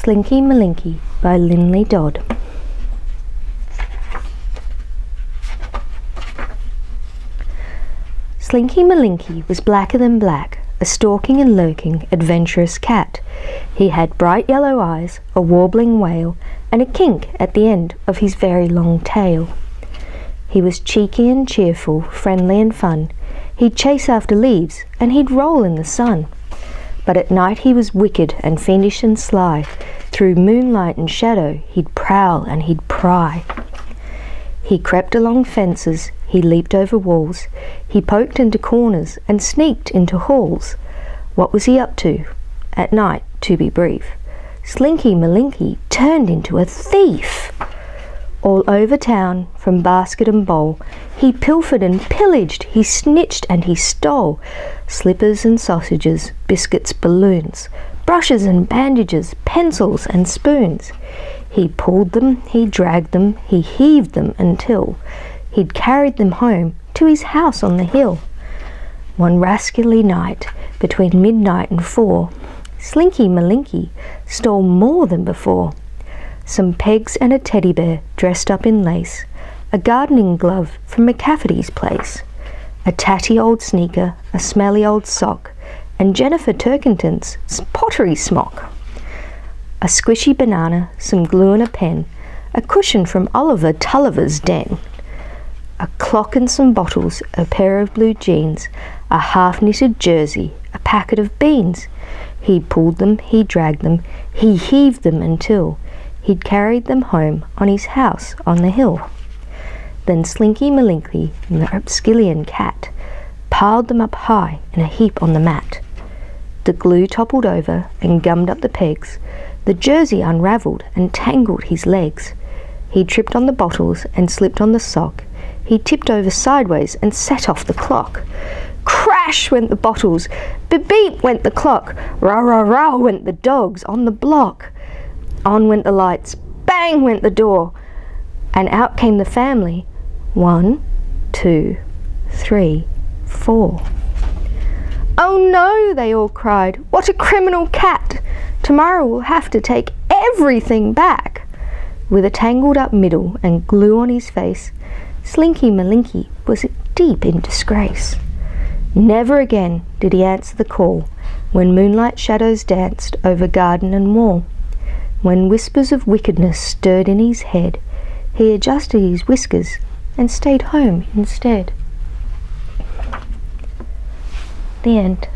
Slinky Malinki by Linley Dodd. Slinky Malinki was blacker than black, a stalking and lurking, adventurous cat. He had bright yellow eyes, a warbling wail, and a kink at the end of his very long tail. He was cheeky and cheerful, friendly and fun. He'd chase after leaves, and he'd roll in the sun. But at night he was wicked and fiendish and sly. Through moonlight and shadow he'd prowl and he'd pry. He crept along fences, he leaped over walls, he poked into corners and sneaked into halls. What was he up to? At night, to be brief, Slinky Malinki turned into a thief. All over town, from basket and bowl, he pilfered and pillaged, he snitched and he stole. Slippers and sausages, biscuits, balloons, brushes and bandages, pencils and spoons. He pulled them, he dragged them, he heaved them until he'd carried them home to his house on the hill. One rascally night, between midnight and 4, Slinky Malinki stole more than before. Some pegs and a teddy bear dressed up in lace, a gardening glove from McCafferty's place, a tatty old sneaker, a smelly old sock, and Jennifer Turkington's pottery smock. A squishy banana, some glue and a pen, a cushion from Oliver Tulliver's den, a clock and some bottles, a pair of blue jeans, a half-knitted jersey, a packet of beans. He pulled them, he dragged them, he heaved them until he'd carried them home on his house on the hill. Then Slinky Malinki, the Rapskillian cat, piled them up high in a heap on the mat. The glue toppled over and gummed up the pegs. The jersey unravelled and tangled his legs. He tripped on the bottles and slipped on the sock. He tipped over sideways and set off the clock. Crash went the bottles, beep-beep went the clock, rah-rah-rah went the dogs on the block. On went the lights, bang went the door, and out came the family. 1, 2, 3, 4. "Oh no," they all cried, "what a criminal cat! Tomorrow we'll have to take everything back." With a tangled up middle and glue on his face, Slinky Malinki was deep in disgrace. Never again did he answer the call when moonlight shadows danced over garden and wall. When whispers of wickedness stirred in his head, he adjusted his whiskers and stayed home instead. The end.